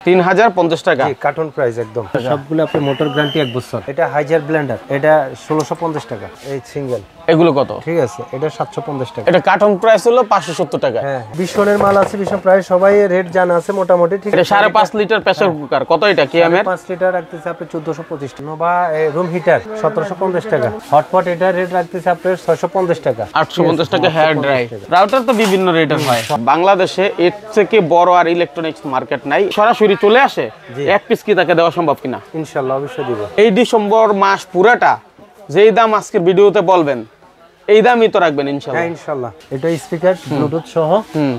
3050 টাকা carton price একদম। সবগুলো আপনি মোটর গ্যারান্টি 1 বছর। এটা হাইজার ব্লেন্ডার, এটা 1650 টাকা এই সিঙ্গেল। এগুলো কত? ঠিক আছে, এটা 750 টাকা। এটা কার্টন প্রাইস হলো 570 টাকা। হ্যাঁ, বিশনের মাল আছে, বিশন প্রাইস সবাই রেট জানা আছে মোটামুটি। ঠিক এটা 5.5 লিটার প্রেসার কুকার কত? এটা কিয়ামের 5 লিটার রাখতেছে আপনি 1425 টাকা। নোভা রুম হিটার 1750 টাকা। হটপট এটা রেট রাখতেছে আপনি 650 টাকা। 850 টাকা হেয়ার ড্রাই। রাউটার তো বিভিন্ন রেটের হয়। বাংলাদেশে এর থেকে বড় আর ইলেকট্রনিক্স মার্কেট নাই। সরাসরি চলে আসে, এক পিস কি তাকে দেওয়া সম্ভব কিনা? ইনশাআল্লাহ অবশ্যই দিব। এই ডিসেম্বর মাস পুরাটা যেই দাম আজকের ভিডিওতে বলবেন এই দামই তো রাখবেন ইনশাআল্লাহ। হ্যাঁ ইনশাআল্লাহ। এটা স্পিকার ব্লুটুথ সহ,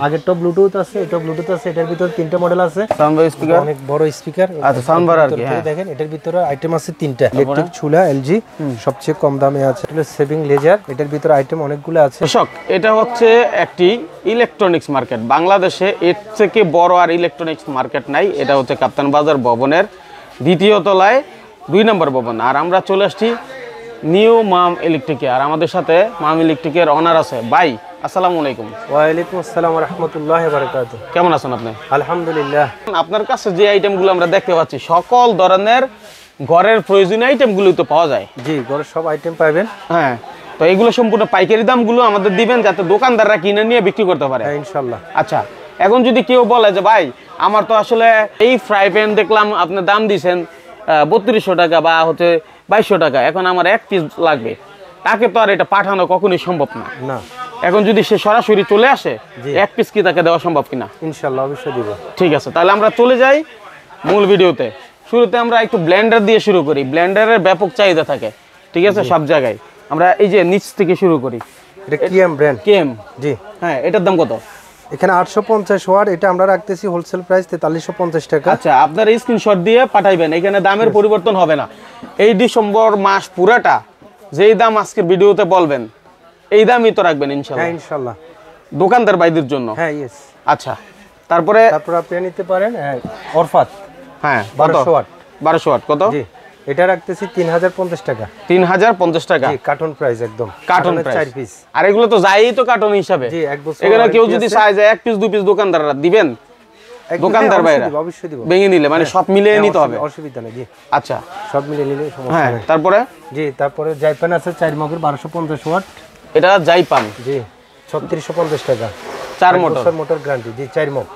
আগেরটা ব্লুটুথ আছে, এটা ব্লুটুথ আছে, এটার ভিতর তিনটা মডেল আছে। সাউন্ড স্পিকার অনেক বড় স্পিকার। আচ্ছা, সাউন্ড বার আর কি। হ্যাঁ দেখেন এটার ভিতরে আইটেম আছে তিনটা। ইলেকট্রিক চুলা এলজি সবচেয়ে কম দামে আছে। এটা সেভিং লেজার, এটার ভিতরে আইটেম অনেকগুলো আছে। দর্শক, এটা হচ্ছে একটি ইলেকট্রনিক্স মার্কেট। বাংলাদেশে এর থেকে বড় আর ইলেকট্রনিক্স মার্কেট নাই। এটা হচ্ছে কাপ্তান বাজার ভবনের দ্বিতীয় তলায় 2 নম্বর ভবন। আর আমরা চলে আসছি নিউ মাম ইলেকট্রিকে। আর আমাদের সাথে মাম ইলেকট্রিকের অনার আছে। ভাই আসসালামু আলাইকুম। ওয়ালাইকুম আসসালাম ওয়া রাহমাতুল্লাহি ওয়া বারাকাতুহু। কেমন আছেন আপনি? আলহামদুলিল্লাহ। আপনার কাছে যে আইটেমগুলো আমরা দেখতে পাচ্ছি সকল ধরনের ঘরের প্রয়োজনীয় আইটেমগুলো তো পাওয়া যায়। জি, ঘরের সব আইটেম পাবেন। হ্যাঁ, তো এগুলো সম্পূর্ণ পাইকারি দামগুলো আমাদের দিবেন যাতে দোকানদাররা কিনে নিয়ে বিক্রি করতে পারে। হ্যাঁ ইনশাআল্লাহ। আচ্ছা, এখন যদি কেউ বলে যে ভাই আমার তো আসলে এই ফ্রাই প্যান দেখলাম আপনি দাম দিয়েছেন 3200 টাকা বা হচ্ছে 2200 টাকা, এখন আমার এক পিস লাগবে, তাকে তো আর এটা পাঠানো কখনোই সম্ভব না। না, এখন যদি সে সরাসরি চলে আসে, এক পিস কি তাকে দেওয়া সম্ভব কিনা? ইনশাআল্লাহ অবশ্যই দিব। ঠিক আছে, তাহলে আমরা চলে যাই মূল ভিডিওতে। শুরুতে আমরা একটু ব্লেন্ডার দিয়ে শুরু করি। ব্লেন্ডারের ব্যাপক চাহিদা থাকে, ঠিক আছে, সব জায়গায়। আমরা এই যে নিচ থেকে শুরু করি। এটা কিএম ব্র্যান্ড। কিএম, জি। হ্যাঁ, এটার দাম কত? এখানে 850 ওয়াট, এটা আমরা রাখতেছি হোলসেল প্রাইস 4350 টাকা। আচ্ছা, আপনার স্ক্রিনশট দিয়ে পাঠাইবেন, এখানে দামের পরিবর্তন হবে না। এই ডিসেম্বর মাস পুরাটা যেই দাম আজকের ভিডিওতে বলবেন এই দামই তো রাখবেন ইনশাআল্লাহ। হ্যাঁ ইনশাআল্লাহ। দোকানদার ভাইদের জন্য। হ্যাঁ ইয়েস। আচ্ছা, তারপরে আপনি নিতে পারেন অরফাত। হ্যাঁ, 1200 ওয়াট। 1200 ওয়াট কত? জি, এটা রাখতেছি 3050 টাকা। 3050 টাকা। জি, কার্টন প্রাইস একদম। Carton 4 piece. আর এগুলো তো যাই তো কার্টন হিসাবে। জি, এক বছর। এখানে কেউ যদি চায় যে এক পিস 2 পিস দোকানদাররা দিবেন, দোকানদার ভাইরা অবশ্যই দিব। ভেঙে নিলে মানে সব মিলিয়ে নিতে হবে। অসুবিধা নেই। জি, আচ্ছা, সব মিলিয়ে নিলে সমস্যা হ্যাঁ। নেই। তারপরে জি, তারপরে জাইপান আছে 4 মগের 1250 ওয়াট। এটা জাইপান। জি, 3650 টাকা। 4 মোটর। Motor guarantee. জি, 4 মগ।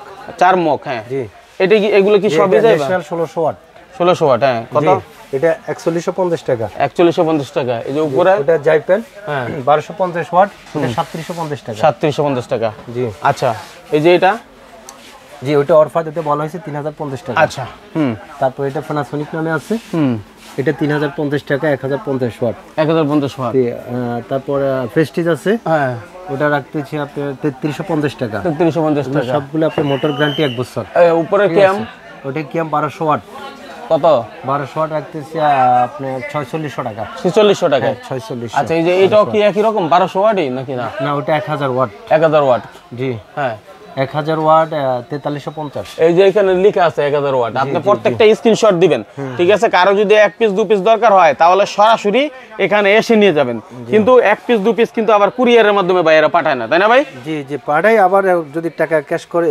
4 মগ। হ্যাঁ, জি। এটা কি এগুলো কি সবই জাইপান? National 1600 watt. 1600 ওয়াট। হ্যাঁ, কত? এটা 4150 টাকা। 4150 টাকা। এই যে উপরে এটা জাইপান। হ্যাঁ, 1250 ওয়াট, এটা 3750 টাকা। 3750 টাকা। জি। আচ্ছা, এই যে এটা? জি, ওটা অরফাত, এটা বলা হয়েছে 3050 টাকা। আচ্ছা, হুম। তারপর এটা প্যানাসোনিক নামে আছে। হুম, এটা 3050 টাকা, 1050 ওয়াট। 1050 ওয়াট। তারপর প্রেস্টিজ আছে। হ্যাঁ, ওটা রাখতেছি আপনি 3350 টাকা। 3350 টাকা। সবগুলো আপনি মোটর গ্যারান্টি 1 বছর। উপরে কিয়াম? ওটা কিয়াম 1200 ওয়াট। কত? 1200 ওয়াট রাখতেছি আপনি 4600 টাকা। 4600 টাকা। 4600। আচ্ছা, এই যে এটাও কি একই রকম 1200 ওয়াটই নাকি? না না, ওটা 1000 ওয়াট। 1000 ওয়াট। জি, হ্যাঁ, 1000 ওয়াট 4350। এই যে এখানে লেখা আছে 1000 ওয়াট। আপনি প্রত্যেকটা স্ক্রিনশট দিবেন, ঠিক আছে? কারো যদি এক পিস 2 পিস দরকার হয় তাহলে সরাসরি এখানে এসে নিয়ে যাবেন। কিন্তু এক পিস 2 পিস কিন্তু আবার কুরিয়ারের মাধ্যমে বাইরে পাঠায় না, তাই না ভাই? জি জি, পাঠাই। আবার যদি টাকা ক্যাশ করে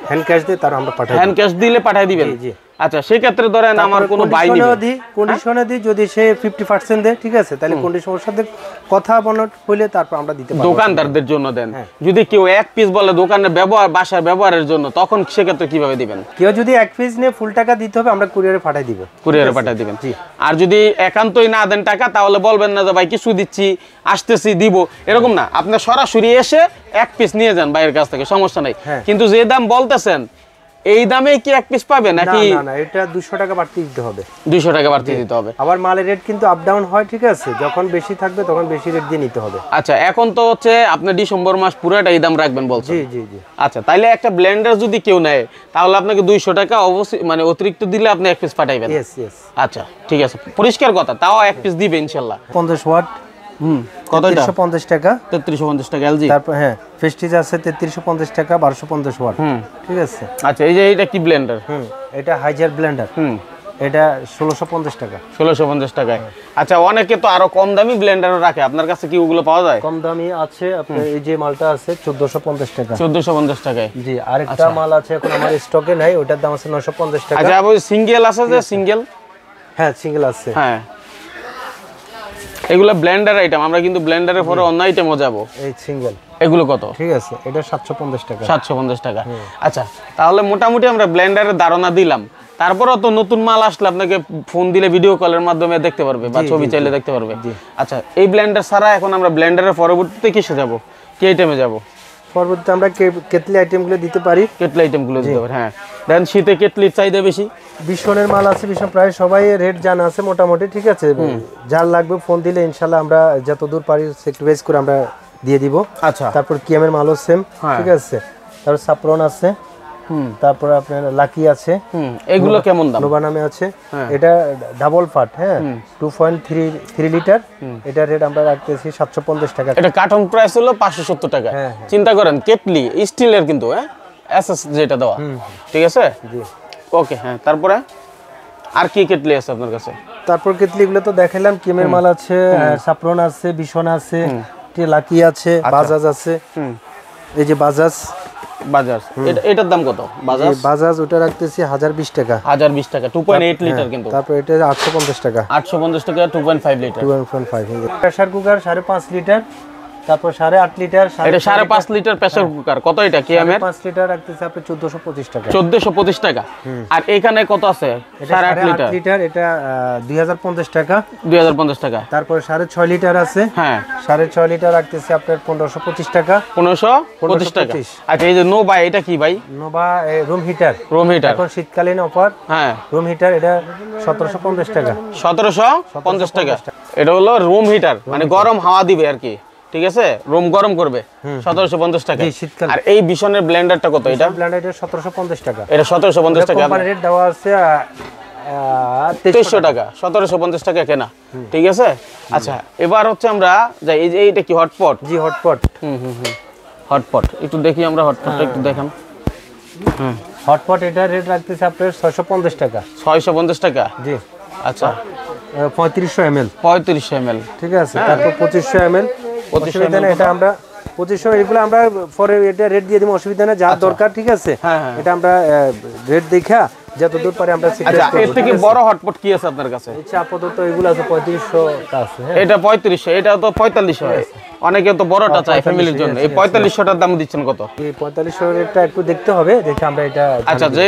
হ্যান্ড ক্যাশ দিয়ে তার আমরা পাঠাই। হ্যান্ড ক্যাশ দিলে পাঠাই দিবেন? জি। আচ্ছা, সেই ক্ষেত্রে ধরেন আমার কোনো ভাই নিবে, কন্ডিশনে দি যদি সে 50% দেয়, ঠিক আছে, তাহলে কন্ডিশনের সাথে কথা বলতে হইলে তারপর আমরা দিতে পারবো। দোকানদারদের জন্য দেন। যদি কেউ এক পিস বলে দোকানের ব্যবহার, বাসার ব্যবহারের জন্য, তখন সেক্ষেত্রে কিভাবে দিবেন? কেউ যদি এক পিস নিয়ে ফুল টাকা দিতে হবে, আমরা কুরিয়ারে পাঠাই দিব। কুরিয়ারে পাঠিয়ে দিবেন। আর যদি একান্তই না দেন টাকা, তাহলে বলবেন না যে ভাই কিছু দিচ্ছি, আসতেছি, দিব, এরকম না। আপনি সরাসরি এসে এক পিস নিয়ে যান বাইরের কাছ থেকে, সমস্যা নাই। কিন্তু যে দাম বলতেছেন এই দামে কি এক পিস পাবে নাকি? না না, এটা 200 টাকা বাড়তি দিতে হবে। 200 টাকা বাড়তি দিতে হবে। আবার মালের রেট কিন্তু আপ ডাউন হয়, ঠিক আছে? যখন বেশি থাকবে তখন বেশি রেট দিয়ে নিতে হবে। আচ্ছা, এখন তো হচ্ছে আপনি ডিসেম্বর মাস পুরোটা এই দাম রাখবেন বলছেন। জি জি জি। আচ্ছা, তাইলে একটা ব্লেন্ডার যদি কেউ নেয় তাহলে আপনাকে 200 টাকা অবশ্যই মানে অতিরিক্ত দিলে আপনি এক পিস পাঠাইবেন। Yes yes. আচ্ছা, ঠিক আছে, পরিষ্কার কথা। তাও এক পিস দিবে ইনশাআল্লাহ। 50 ওয়াট। কত এটা? 3350 টাকা। 3350 টাকা এলজি। তারপর হ্যাঁ, প্রেস্টিজ আছে 3350 টাকা, 1250 ওয়াট। ঠিক আছে। আচ্ছা, এই যে এটা কি ব্লেন্ডার? এটা হাইজার ব্লেন্ডার। এটা 1650 টাকা। 1650 টাকায়। আচ্ছা, অনেকে তো আরো কম দামি ব্লেন্ডারও রাখে, আপনার কাছে কি ওগুলো পাওয়া যায়? কম দামি আছে আপনার, এই যে মালটা আছে 1450 টাকা। 1450 টাকায়। জি, আরেকটা মাল আছে এখন আমার স্টকে নাই, ওটার দাম আছে 950 টাকা। আচ্ছা, ওই সিঙ্গেল আছে যে সিঙ্গেল? হ্যাঁ, সিঙ্গেল আছে। হ্যাঁ, এগুলো ব্লেন্ডার আইটেম, আমরা কিন্তু ব্লেন্ডারের পরে অন্য আইটেমও যাব। এই সিঙ্গেল এগুলো কত? ঠিক আছে, এটা 750 টাকা। 750 টাকা। আচ্ছা, তাহলে মোটামুটি আমরা ব্লেন্ডারের ধারণা দিলাম, তারপরও তো নতুন মাল আসলে আপনাকে ফোন দিলে ভিডিও কলের মাধ্যমে দেখতে পারবে বা ছবি চাইলে দেখতে পারবে। আচ্ছা, এই ব্লেন্ডার ছাড়া এখন আমরা ব্লেন্ডারের পরবর্তীতে কিসে যাব, কি আইটেমে যাব? পরবর্তীতে আমরা কেটলি আইটেমগুলো দিতে পারি। কেটলি আইটেমগুলো দিতে পারি, হ্যাঁ। দেন শীতে কেটলির চাহিদা বেশি। বিশনের মাল আছে, বিশন প্রায় সবাই রেট জানা আছে মোটামুটি, ঠিক আছে। যার লাগবে ফোন দিলে ইনশাআল্লাহ আমরা যত দূর পারি সেক্টরাইজ করে আমরা দিয়ে দিব। আচ্ছা, তারপর কিয়ামের মালও সেম, ঠিক আছে। তারপর সাপ্রন আছে, তারপর আপনার লাকি আছে। এগুলো কেমন দাম? নোভা নামে আছে। এটা ডাবল পার্ট, হ্যাঁ, 2.3 লিটার। এটা রেট আমরা রাখতেছি 750 টাকা। এটা কার্টন প্রাইস হলো 570 টাকা। চিন্তা করেন, কেটলি স্টিলের কিন্তু, হ্যাঁ, এসএস যেটা দেওয়া, ঠিক আছে। জি, ওকে, হ্যাঁ। তারপরে আর কি কেটলি আছে আপনার কাছে? তারপর কেটলি গুলো তো দেখাইলাম, কিমের মাল আছে, সাপ্রন আছে, বিশন আছে, লাকি আছে, বাজাজ আছে। এই যে বাজাজ, এটার দাম কত? বাজাজ ওটা রাখতেছি 1020 টাকা। 1020 টাকা, 2.8 লিটার কিন্তু। তারপর এটা 850 টাকা। 850 টাকা, 2.5 লিটার। 2.5 pressure cooker 5.5 litre. তারপর 8.5 লিটার। এটা 5.5 লিটার প্রেসার কুকার কত? এটা কি আমের? 5 লিটার রাখতেছি আপনি 1425 টাকা। 1425 টাকা। আর এখানে কত আছে? 8.5 লিটার, এটা 2050 টাকা। 2050 টাকা। তারপর 6.5 লিটার আছে, হ্যাঁ, 6.5 লিটার রাখতেছি আপনার 1525 টাকা। 1525 টাকা। আচ্ছা, এই যে নোভা, এটা কি ভাই? Nova room heater. এখন শীতকালীন অফার, হ্যাঁ, রুম হিটার, এটা 1750 টাকা। 1750 টাকা। এটা হলো রুম হিটার, মানে গরম হাওয়া দিবে আর কি, ঠিক আছে, রুম গরম করবে। 1750 টাকা। আর এই বিশনের ব্লেন্ডারটা কত? এটা ব্লেন্ডার 1750 টাকা। এটা 1750 টাকা। কোম্পানি রেট দেওয়া আছে 2300 টাকা, 1750 টাকা কেনা, ঠিক আছে। আচ্ছা, এবার হচ্ছে আমরা যাই, এই যে এইটা কি হটপট? জি, হটপট। হটপট একটু দেখি আমরা, হটপটটা একটু দেখান। হটপট এটা রেট রাখতেছে আপনার 650 টাকা। 650 টাকা। জি। আচ্ছা, 3500 ml। 3500 ml, ঠিক আছে। তারপর 2500 ml। অসুবিধা নেই, এটা আমরা 2500 এগুলো আমরা পরে এটা রেট দিয়ে দিব, অসুবিধা নেই, যা দরকার, ঠিক আছে। এটা আমরা রেট দেখা যত দূর পারে আমরা আচ্ছা, এর থেকে বড় হটপট কি আছে আপনার কাছে? আচ্ছা, আপাতত এগুলো আছে 3500 টা আছে। এটা 3500, এটা তো 4500 হয়। অনেকে তো বড়টা চায় ফ্যামিলির জন্য। এই 4500 টার দাম দিচ্ছেন কত? এই 4500 রেটটা একটু দেখতে হবে, দেখে আমরা এটা। আচ্ছা, যে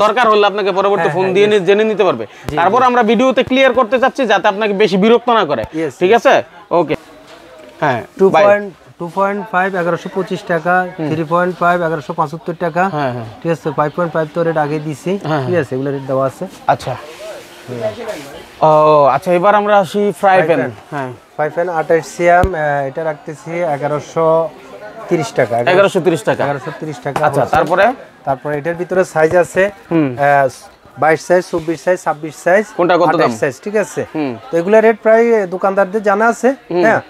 দরকার হলে আপনাকে পরবর্তী ফোন দিয়ে জেনে নিতে পারবে। তারপর আমরা ভিডিওতে ক্লিয়ার করতে চাচ্ছি যাতে আপনাকে বেশি বিরক্ত না করে, ঠিক আছে। ওকে, হ্যাঁ। 2.5 1125 টাকা, 3.5 1175 টাকা, ঠিক আছে। 5.5 তো রেট আগে দিছি, ঠিক আছে, এগুলো রেট দেওয়া আছে। আচ্ছা, ও আচ্ছা, এবার আমরা আসি ফ্রাই প্যান। হ্যাঁ, ফ্রাই প্যান 28 সিএম, এটা রাখতেছি 1130 টাকা। 1130 টাকা। 1130 টাকা। আচ্ছা, তারপরে এটার ভিতরে সাইজ আছে 22 সাইজ, 24 সাইজ, 26 সাইজ, কোনটা কত দাম সাইজ, ঠিক আছে। তো এগুলা রেট প্রায় দোকানদারদের জানা আছে, হ্যাঁ,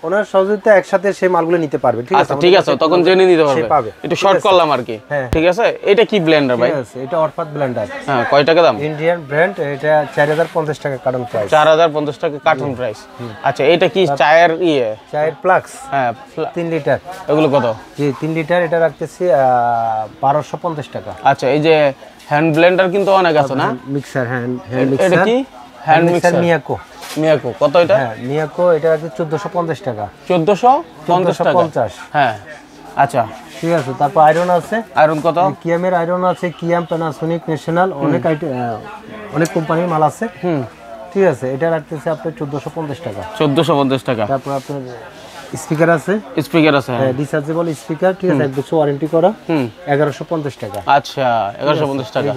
ওনার সহযোগিতা একসাথে সেই মালগুলো নিতে পারবে, ঠিক আছে। ঠিক আছে, তখন জেনে নিতে পারবে, একটু শর্ট করলাম আর কি, ঠিক আছে। এটা কি ব্লেন্ডার ভাই? এটা অরফাত ব্লেন্ডার। হ্যাঁ, কয় টাকা দাম? ইন্ডিয়ান ব্র্যান্ড, এটা 4050 টাকা কার্টন প্রাইস। 4050 টাকা কার্টন প্রাইস। আচ্ছা, এটা কি চায়ের চায়ের ফ্লাক্স? হ্যাঁ, 3 লিটার। এগুলো কত? জি, 3 লিটার, এটা রাখতেছি 1250 টাকা। আচ্ছা, এই যে হ্যান্ড ব্লেন্ডার কিন্তু অনেক আছে না? Mixer, hand mixer. এটা কি? Hand mixer Miyako. কত এটা? হ্যাঁ, মিয়াকো, এটা আছে 1450 টাকা। 1450 টাকা। হ্যাঁ, আচ্ছা, ঠিক আছে। তারপর আয়রন আছে। আয়রন কত? কিয়ামের আয়রন আছে, কিয়াম, প্যানাসোনিক, ন্যাশনাল, অনেক কোম্পানির মাল আছে, ঠিক আছে। এটা রাখতেছে আপনার 1450 টাকা। 1450 টাকা। তারপর আপনার স্পিকার আছে, হ্যাঁ, ডিসচার্জেবল স্পিকার, ঠিক আছে, 1 বছর ওয়ারেন্টি করা, 1150 টাকা। আচ্ছা, 1150 টাকা।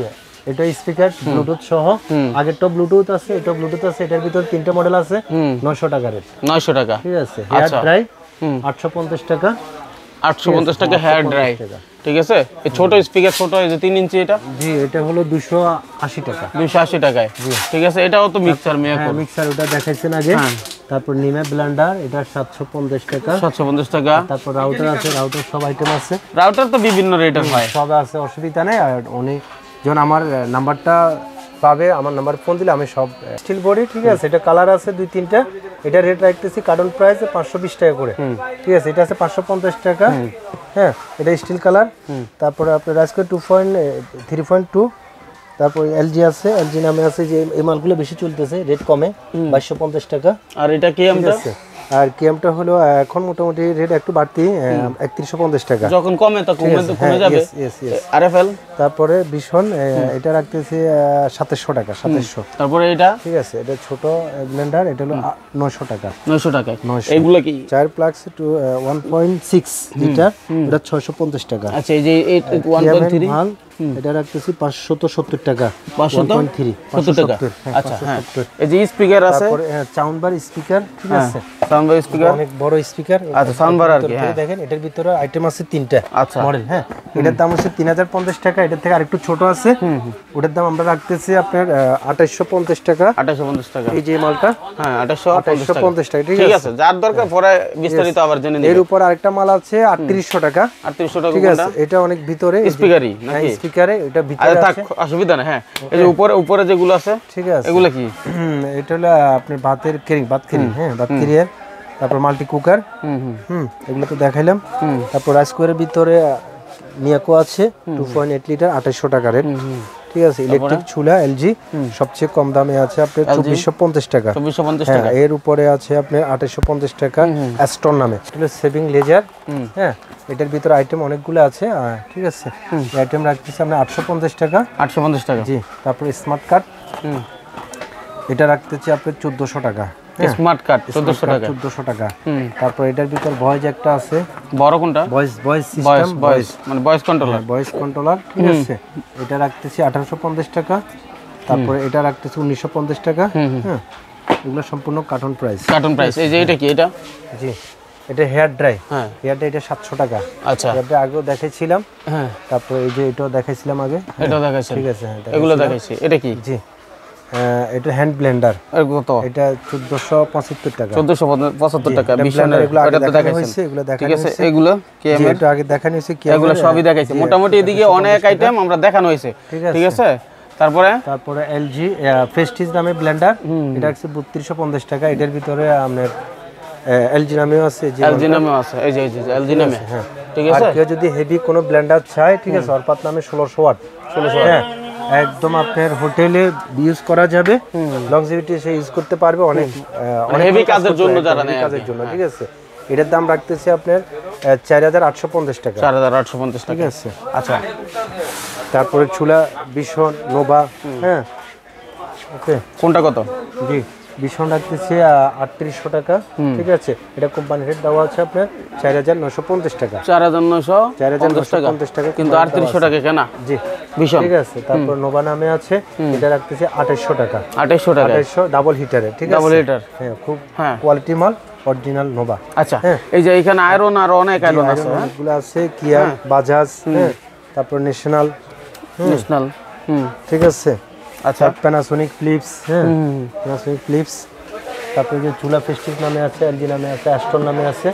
এটা স্পিকার ব্লুটুথ সহ, আগেরটা ব্লুটুথ আছে, এটা ব্লুটুথ আছে, এটার ভিতর 3টা মডেল আছে, 900 টাকা রেট। 900 টাকা, ঠিক আছে। হেয়ার ড্রাই 850 টাকা। 850 টাকা হেয়ার ড্রাই, ঠিক আছে। এই ছোট স্পিকার, ছোট এই যে 3 ইঞ্চি, এটা জি, এটা হলো 280 টাকা। 280 টাকায়, ঠিক আছে। এটাও তো মিক্সার, হ্যাঁ, মিক্সার, ওটা দেখাইছেন আগে। তারপর নিমে ব্লেন্ডার, এটা 750 টাকা। 750 টাকা। তারপর রাউটার আছে, রাউটার সব আইটেম আছে। রাউটার তো বিভিন্ন রেটের হয়, সব আছে, অসুবিধা নেই। আর উনি যখন আমার নাম্বারটা পাবে, আমার নাম্বার ফোন দিলে আমি সব স্টিল বডি, ঠিক আছে। এটা কালার আছে 2-3টা। এটা রেট রাখতেছি কার্টন প্রাইসে 520 টাকা করে, ঠিক আছে। এটা আছে 550 টাকা, হ্যাঁ। এটা স্টিল কালার। তারপরে আপনার রাজকোট 3.2, তারপর এলজি আছে, এলজি নামে আছে, যে এই মালগুলো বেশি চলতেছে, রেট কমে 2250 টাকা। আর এটা কি আমরা আর কেএমটা হলো এখন মোটামুটি রেট একটু বাড়তি, 3150 টাকা। যখন কমে তো কমে যাবে। আরএফএল তারপরে ভীষণ এটা রাখতেছি 2700 টাকা, 2700। তারপরে এটা ঠিক আছে, এটা ছোট ব্লেন্ডার, এটা হলো 900 টাকা। 900 টাকা। এইগুলো কি 4 প্লাক্স 1.6 লিটার, এটা 650 টাকা। আচ্ছা, এই যে 1.3 মাল এটা রাখতেছি 570 টাকা, 570 টাকা। আচ্ছা, হ্যাঁ। এই যে স্পিকার আছে, তারপরে সাউন্ড বার স্পিকার, ঠিক আছে। সাউন্ড বার স্পিকার, অনেক বড় স্পিকার। আচ্ছা, সাউন্ড বার আর কি, হ্যাঁ। দেখেন এটার ভিতরে আইটেম আছে 3টা আচ্ছা মডেল, হ্যাঁ। এটার দাম হচ্ছে 3050 টাকা। এটার থেকে আরেকটু ছোট আছে, ওটার দাম আমরা রাখতেছি আপনার 2850 টাকা। 2850 টাকা। এই যে মালটা, হ্যাঁ, 2850 টাকা। ঠিক আছে, যার দরকার পরে বিস্তারিত আবার জেনে নিন। এর উপর আরেকটা মাল আছে 3800 টাকা। 3800 টাকা, ঠিক আছে। এটা অনেক ভিতরে স্পিকারই নাকি? স্পিকারে এটা ভিতরে আছে, অসুবিধা নেই, হ্যাঁ। এই যে উপরে যেগুলো আছে, ঠিক আছে, এগুলো কি? এটা হলো আপনার ভাত খেরি, হ্যাঁ, ভাত খেরি। তারপর মাল্টি কুকার, এগুলো তো দেখাইলাম। তারপর রাইস কুকারের ভিতরে মিয়াকো আছে 2.8 লিটার, 2800 টাকা রেট, ঠিক আছে। ইলেকট্রিক চুলা এলজি সবচেয়ে কম দামে আছে আপনার 2450 টাকা। 2450 হ্যাঁ, টাকা। এর উপরে আছে আপনার 2850 টাকা অ্যাস্টন নামে, এটা সেভিং লেজার, হ্যাঁ। এটার ভিতরে আইটেম অনেকগুলো আছে, ঠিক আছে। আইটেম রাখতেছি আমরা 850 টাকা। 850 টাকা, জি। তারপর স্মার্ট কার্ড, এটা রাখতেছি আপনার 1400 টাকা। স্মার্ট কার্ড 1400 টাকা। 1400 টাকা। তারপর এটার ভিতর ভয়েস একটা আছে, বড় কোনটা? ভয়েস সিস্টেম, মানে ভয়েস কন্ট্রোলার, ভয়েস কন্ট্রোলার, ঠিক আছে। এটা রাখতেছি 1850 টাকা। তারপরে এটা রাখতেছি 1950 টাকা, হ্যাঁ। এগুলো সম্পূর্ণ কার্টন প্রাইস। Carton price. এই যে এটা কি? এটা জি, এটা হেয়ার ড্রাই, হ্যাঁ। হেয়ার ড্রাই, এটা 700 টাকা। আচ্ছা, এটা আগেও দেখাইছিলাম, হ্যাঁ। তারপর এই যে এটাও দেখাইছিলাম আগে, এটাও দেখাইছেন, ঠিক আছে, হ্যাঁ। এগুলো দেখাইছি। এটা কি? জি, এটা হ্যান্ড ব্লেন্ডার, কত? এটা 1475 টাকা। 1475 টাকা। বিশনের এটা তো দেখাইছেন, এগুলো ঠিক আছে। এগুলো কি আমরা এটা আগে দেখানো হয়েছে, কি এগুলো সবই দেখাইছি মোটামুটি। এদিকে অনেক আইটেম আমরা দেখানো হয়েছে, ঠিক আছে। তারপরে এলজি প্রেস্টিজ নামে ব্লেন্ডার, এটা হচ্ছে 3250 টাকা। এটার ভিতরে আপনার এলজি নামেও আছে, এলজি নামেও আছে, এই যে এলজি নামে, হ্যাঁ, ঠিক আছে। আর কেউ যদি হেভি কোনো ব্লেন্ডার চায়, ঠিক আছে, অরপাত নামে 1600 ওয়াট, 1600 ওয়াট, হ্যাঁ। একদম আপনার হোটেলে ইউজ করা যাবে, লংজিভিটি সে ইউজ করতে পারবে, অনেক হেভি কাজের জন্য, যারা নেয় কাজের জন্য, ঠিক আছে। এটার দাম রাখতেছি আপনার 4850 টাকা। 4850 টাকা, ঠিক আছে। আচ্ছা, তারপরে চুলা ভীষণ নোভা, হ্যাঁ, ওকে। কোনটা কত? জি, ভীষণ রাখতেছি 3800 টাকা, ঠিক আছে। এটা কোম্পানি রেট দেওয়া আছে আপনার 4950 টাকা। 4950 টাকা, কিন্তু 3800 টাকা কেনা। জি, ভীষণ, ঠিক আছে। তারপর নোভা নামে আছে, এটা রাখতেছি 2800 টাকা। 2800 টাকা, 2800 ডাবল হিটারে, ঠিক আছে, ডাবল হিটার, হ্যাঁ, খুব হ্যাঁ, কোয়ালিটি মাল, অরিজিনাল নোভা। আচ্ছা, এই যে এখানে আয়রন আর অনেক আয়রন আছে, অনেকগুলো আছে, কিয়া, বাজাজ, হ্যাঁ। তারপর ন্যাশনাল, ঠিক আছে। আচ্ছা, প্যানাসোনিক ফিলিপস, হ্যাঁ, প্যানাসোনিক ফিলিপস। তারপরে যে চুলা প্রেস্টিজ নামে আছে, এলজি নামে আছে, অ্যাস্টন নামে আছে।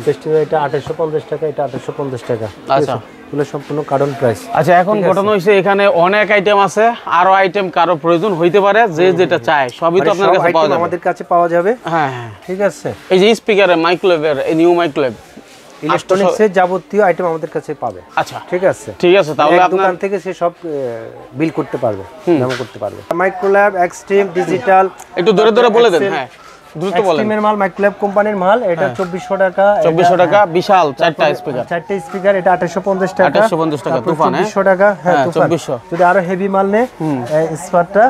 প্রেস্টিজ এটা 2850 টাকা, এটা 2850 টাকা। আচ্ছা, এগুলো সম্পূর্ণ কার্টন প্রাইস। আচ্ছা, এখন ঘটনা হইছে এখানে অনেক আইটেম আছে, আরো আইটেম কারো প্রয়োজন হইতে পারে, যে যেটা চায় সবই তো আপনার কাছে পাওয়া যাবে, আমাদের কাছে পাওয়া যাবে, হ্যাঁ, হ্যাঁ, ঠিক আছে। এই যে স্পিকারে মাইক্রোওয়েভের, এই নিউ মাইক্রোওয়েভ, ইলেকট্রনিক্সের যাবতীয় আইটেম আমাদের কাছে পাবে। আচ্ছা, ঠিক আছে, ঠিক আছে। তাহলে আপনার দোকান থেকে সে সব বিল করতে পারবে, ডেমো করতে পারবে। মাইক্রোল্যাব, এক্সট্রিম, ডিজিটাল, একটু ধরে ধরে বলে দেন, হ্যাঁ, দ্রুত বলেন। এক্সট্রিমের মাল মাইক্রোল্যাব কোম্পানির মাল, এটা 2400 টাকা। 2400 টাকা, বিশাল চারটা স্পিকার, চারটা স্পিকার, এটা 2850 টাকা। 2850 টাকা, তুফান, 2400 টাকা, হ্যাঁ, তুফান। 2400। যদি আরো হেভি মাল নে, স্পারটা,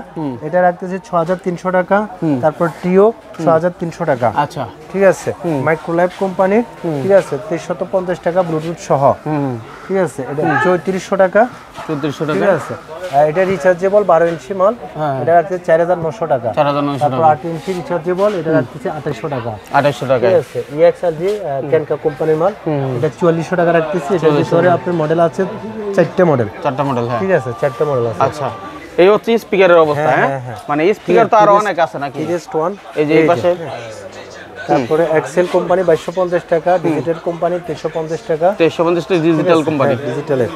এটা রাখতেছি 6300 টাকা। তারপর টিও 6300 টাকা। আচ্ছা, ঠিক আছে। মাইক্রোল্যাব কোম্পানির, ঠিক আছে, 2350 টাকা ব্লুটুথ সহ, ঠিক আছে। এটা 3400 টাকা, 3400 টাকা, ঠিক আছে। এটা রিচার্জেবল 12 ইঞ্চি মাল, এটা রাখছে 4900 টাকা। 4900 তারপর টাকা, 8 ইঞ্চি রিচার্জেবল, এটা রাখছে 2800 টাকা। 2800 টাকা, ঠিক আছে। ইএক্সআরজি ক্যানকা কোম্পানির মাল, এটা 4400 টাকা রাখতেছি। এটার ভিতরে আপনার মডেল আছে 4টা মডেল, 4টা মডেল, হ্যাঁ, ঠিক আছে, 4টা মডেল আছে। আচ্ছা, এই হচ্ছে স্পিকারের অবস্থা, হ্যাঁ, মানে স্পিকার তো আরো অনেক আছে নাকি? First one, এই যে এই পাশে তারপরে এক্সেল কোম্পানি 2250 টাকা, ডিজিটাল কোম্পানি 350 টাকা। 350 ডিজিটাল কোম্পানি, ডিজিটালের।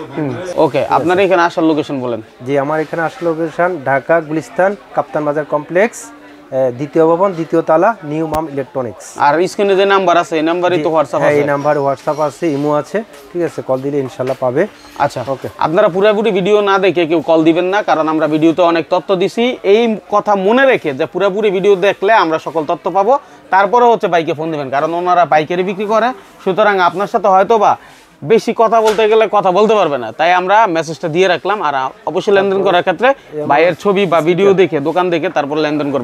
ওকে। আপনার এখানে আসার লোকেশন বলেন। জি, আমার এখানে আসলে লোকেশন ঢাকা গুলিস্তান কাপ্তান বাজার কমপ্লেক্স, দ্বিতীয় ভবন, দ্বিতীয় তালা, নিউ মাম ইলেকট্রনিক্স। আর স্ক্রিনে যে নাম্বার আছে এই নাম্বারই তো হোয়াটসঅ্যাপ আছে? এই নাম্বার হোয়াটসঅ্যাপ আছে, ইমো আছে, ঠিক আছে, কল দিলে ইনশাআল্লাহ পাবে। আচ্ছা, ওকে। আপনারা পুরোপুরি ভিডিও না দেখে কেউ কল দিবেন না, কারণ আমরা ভিডিওতে অনেক তথ্য দিছি। এই কথা মনে রেখে যে পুরোপুরি ভিডিও দেখলে আমরা সকল তথ্য পাবো, তারপরে হচ্ছে বাইকে ফোন দিবেন, কারণ ওনারা পাইকারি বিক্রি করে। সুতরাং আপনার সাথে হয়তো বা বেশি কথা বলতে গেলে কথা বলতে পারবে না, তাই আমরা মেসেজটা দিয়ে রাখলাম। আর অবশ্যই লেনদেন করার ক্ষেত্রে ভাইয়ের ছবি বা ভিডিও দেখে, দোকান দেখে তারপর লেনদেন করবেন।